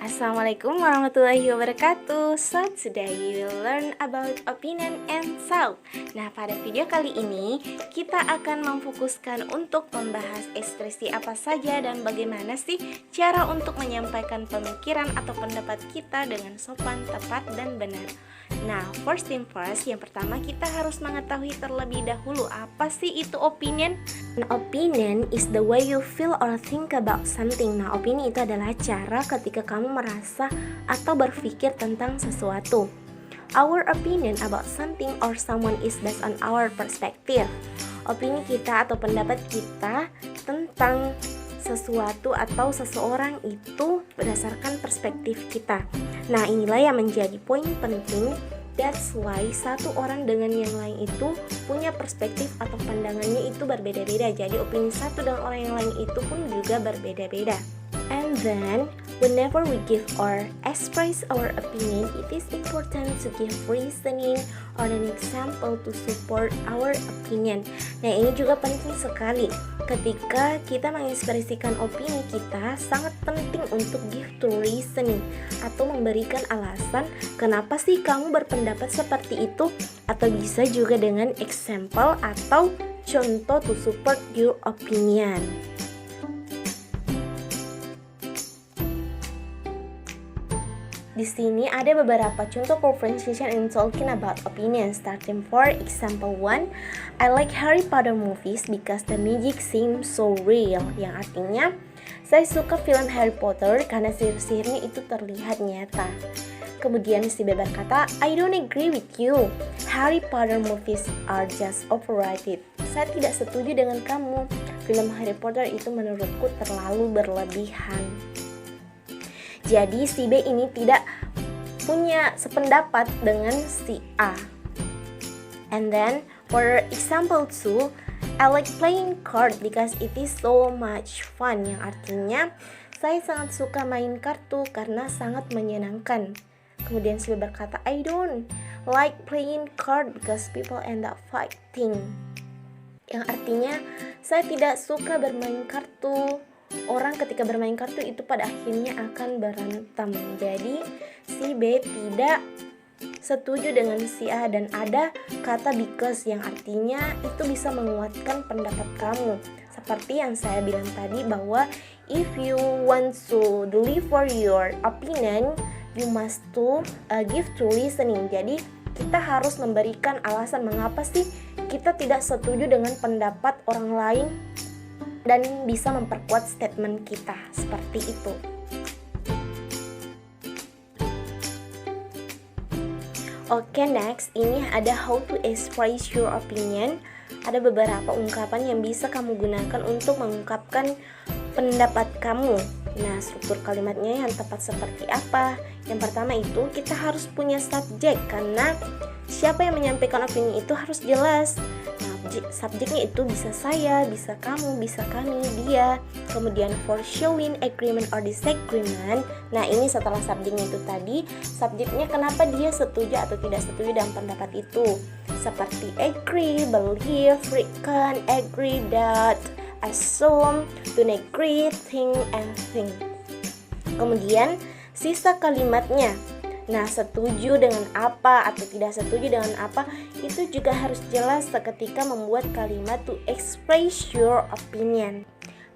Assalamualaikum warahmatullahi wabarakatuh. So today we will learn about opinion and self. Nah, pada video kali ini kita akan memfokuskan untuk membahas ekspresi apa saja dan bagaimana sih cara untuk menyampaikan pemikiran atau pendapat kita dengan sopan, tepat, dan benar. Nah, first thing first, yang pertama kita harus mengetahui terlebih dahulu apa sih itu opinion. An opinion is the way you feel or think about something. Nah, opini itu adalah cara ketika kamu merasa atau berpikir tentang sesuatu. Our opinion about something or someone is based on our perspective. Opini kita atau pendapat kita tentang sesuatu atau seseorang itu berdasarkan perspektif kita. Nah, inilah yang menjadi poin penting. That's why satu orang dengan yang lain itu punya perspektif atau pandangannya itu berbeda-beda. Jadi opini satu dengan orang yang lain itu pun juga berbeda-beda. And then, whenever we give or express our opinion, it is important to give reasoning or an example to support our opinion. Nah, ini juga penting sekali. Ketika kita mengekspresikan opini kita, sangat penting untuk give to reasoning atau memberikan alasan kenapa sih kamu berpendapat seperti itu, atau bisa juga dengan example atau contoh to support your opinion. Di sini ada beberapa contoh conversation in talking about opinions. Starting for example 1, I like Harry Potter movies because the magic seems so real. Yang artinya, saya suka film Harry Potter karena sihir-sihirnya itu terlihat nyata. Kemudian si B berkata, I don't agree with you. Harry Potter movies are just overrated. Saya tidak setuju dengan kamu. Film Harry Potter itu menurutku terlalu berlebihan. Jadi si B ini tidak punya sependapat dengan si A. And then for example 2, I like playing card because it is so much fun. Yang artinya, saya sangat suka main kartu karena sangat menyenangkan. Kemudian si B berkata, I don't like playing card because people end up fighting. Yang artinya, saya tidak suka bermain kartu. Orang ketika bermain kartu itu pada akhirnya akan berantem. Jadi si B tidak setuju dengan si A, dan ada kata because yang artinya itu bisa menguatkan pendapat kamu. Seperti yang saya bilang tadi bahwa if you want to deliver your opinion, you must to give to listening. Jadi kita harus memberikan alasan mengapa sih kita tidak setuju dengan pendapat orang lain dan bisa memperkuat statement kita, seperti itu. Oke, next, ini ada how to express your opinion. Ada beberapa ungkapan yang bisa kamu gunakan untuk mengungkapkan pendapat kamu. Nah, struktur kalimatnya yang tepat seperti apa? Yang pertama itu, kita harus punya subjek, karena siapa yang menyampaikan opini itu harus jelas. Subjeknya itu bisa saya, bisa kamu, bisa kami, dia. Kemudian for showing agreement or disagreement. Nah, ini setelah subjeknya itu tadi, subjeknya kenapa dia setuju atau tidak setuju dalam pendapat itu. Seperti agree, believe, reckon, agree that, assume, don't agree, think, and think. Kemudian sisa kalimatnya. Nah, setuju dengan apa atau tidak setuju dengan apa itu juga harus jelas seketika membuat kalimat to express your opinion.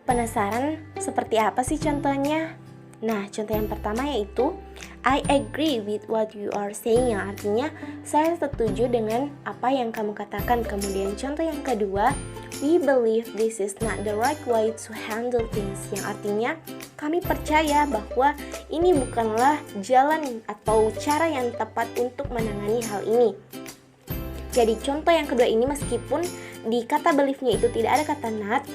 Penasaran seperti apa sih contohnya? Nah, contoh yang pertama yaitu I agree with what you are saying, yang artinya saya setuju dengan apa yang kamu katakan. Kemudian contoh yang kedua, we believe this is not the right way to handle things, yang artinya kami percaya bahwa ini bukanlah jalan atau cara yang tepat untuk menangani hal ini. Jadi contoh yang kedua ini, meskipun di kata believe-nya itu tidak ada kata not,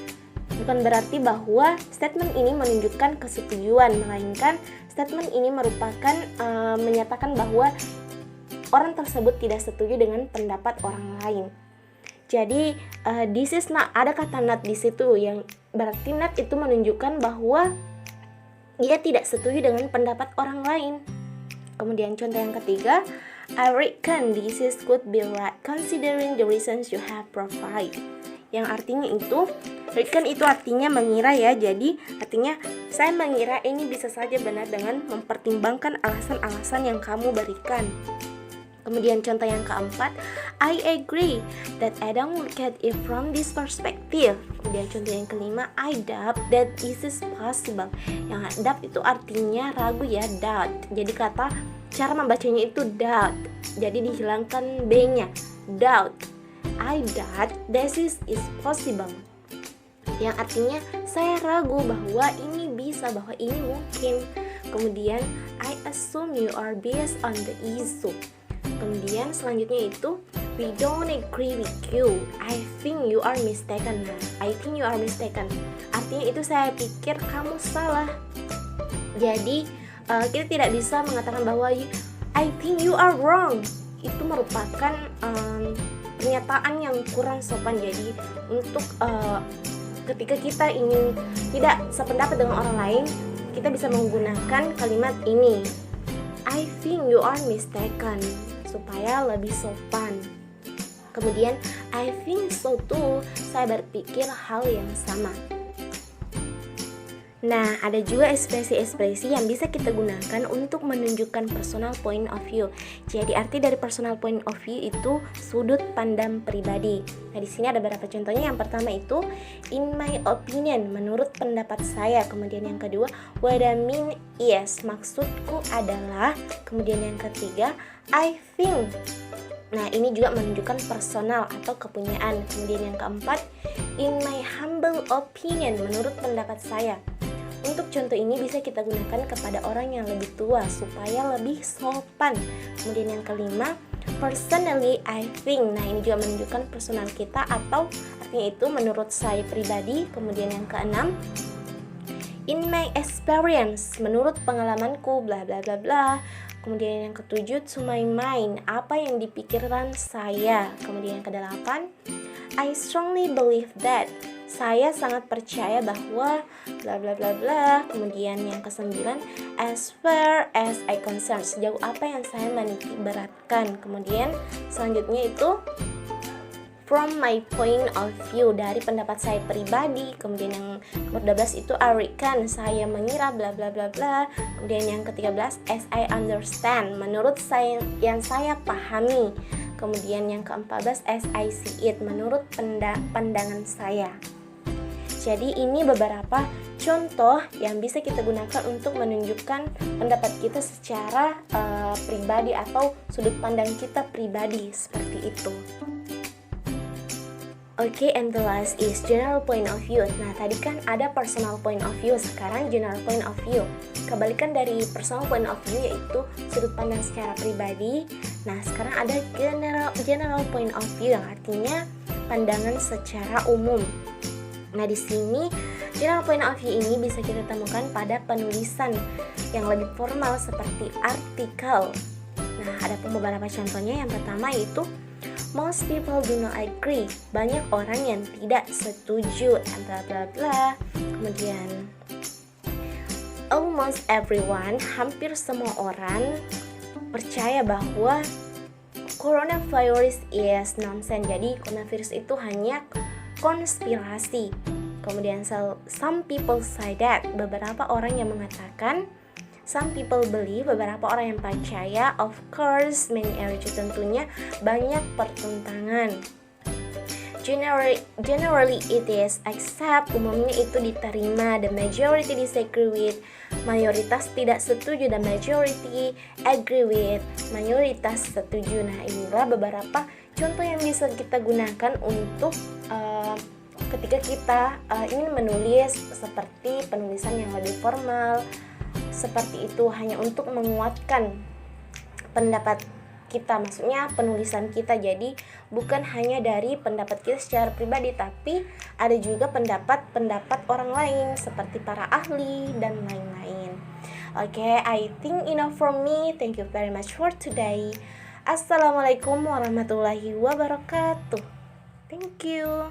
bukan berarti bahwa statement ini menunjukkan kesetujuan, melainkan statement ini merupakan menyatakan bahwa orang tersebut tidak setuju dengan pendapat orang lain. Jadi this is not, ada kata not di situ, yang berarti not itu menunjukkan bahwa dia tidak setuju dengan pendapat orang lain. Kemudian contoh yang ketiga, I reckon this is could be right considering the reasons you have provided. yang artinya itu reckon itu artinya mengira ya. Jadi artinya saya mengira ini bisa saja benar dengan mempertimbangkan alasan-alasan yang kamu berikan. Kemudian contoh yang keempat, I agree that I don't look at it from this perspective. Kemudian contoh yang kelima, I doubt that this is possible. Yang doubt itu artinya ragu ya, doubt. Jadi kata cara membacanya itu doubt. Jadi dihilangkan B-nya, doubt. I doubt this is possible. Yang artinya saya ragu bahwa ini bisa, bahwa ini mungkin. Kemudian I assume you are based on the issue. Kemudian selanjutnya itu we don't agree with you. I think you are mistaken. Nah, I think you are mistaken. Artinya itu saya pikir kamu salah. Jadi kita tidak bisa mengatakan bahwa I think you are wrong. Itu merupakan pernyataan yang kurang sopan. Jadi untuk ketika kita ingin tidak sependapat dengan orang lain, kita bisa menggunakan kalimat ini, I think you are mistaken, supaya lebih sopan. Kemudian I think so too, saya berpikir hal yang sama. Nah, ada juga ekspresi-ekspresi yang bisa kita gunakan untuk menunjukkan personal point of view. Jadi arti dari personal point of view itu sudut pandang pribadi. Nah, di sini ada beberapa contohnya. Yang pertama itu in my opinion, menurut pendapat saya. Kemudian yang kedua, what I mean is, maksudku adalah. Kemudian yang ketiga, I think. Nah, ini juga menunjukkan personal atau kepunyaan. Kemudian yang keempat, in my humble opinion, menurut pendapat saya. Untuk contoh ini bisa kita gunakan kepada orang yang lebih tua supaya lebih sopan. Kemudian yang kelima, personally I think. Nah, ini juga menunjukkan personal kita atau artinya itu menurut saya pribadi. Kemudian yang keenam, in my experience, menurut pengalamanku, bla bla bla bla. Kemudian yang ketujuh, to my mind, apa yang dipikirkan saya. Kemudian yang kedelapan, I strongly believe that, saya sangat percaya bahwa bla bla bla bla. Kemudian yang kesembilan, as far as I concern, sejauh apa yang saya menitik beratkan. Kemudian selanjutnya itu from my point of view, dari pendapat saya pribadi. Kemudian yang nomor 12 itu I reckon, saya mengira bla bla bla bla. Kemudian yang ke-13, as I understand, menurut saya yang saya pahami. Kemudian yang ke-14, as I see it, menurut pandangan saya. Jadi ini beberapa contoh yang bisa kita gunakan untuk menunjukkan pendapat kita secara pribadi atau sudut pandang kita pribadi, seperti itu. Oke, and the last is general point of view. Nah, tadi kan ada personal point of view, sekarang general point of view. Kebalikan dari personal point of view yaitu sudut pandang secara pribadi. Nah, sekarang ada general point of view yang artinya pandangan secara umum. Nah, di sini general point of view ini bisa kita temukan pada penulisan yang lebih formal seperti artikel. Nah, ada beberapa contohnya. Yang pertama yaitu most people do not agree. Banyak orang yang tidak setuju, bla bla bla. Kemudian almost everyone, hampir semua orang percaya bahwa coronavirus is nonsense. Jadi coronavirus itu hanya konspirasi. Kemudian some people say that, beberapa orang yang mengatakan. Some people believe, beberapa orang yang percaya. Of course, many argues, tentunya banyak pertentangan. Generally it is accept, umumnya itu diterima. The majority disagree with, mayoritas tidak setuju. The majority agree with, mayoritas setuju. Nah, inilah beberapa contoh yang bisa kita gunakan untuk ketika kita ingin menulis seperti penulisan yang lebih formal. Seperti itu, hanya untuk menguatkan pendapat kita, maksudnya penulisan kita. Jadi bukan hanya dari pendapat kita secara pribadi, tapi ada juga pendapat orang lain seperti para ahli dan lain-lain. Oke, I think enough from me. Thank you very much for today. Assalamualaikum warahmatullahi wabarakatuh. Thank you.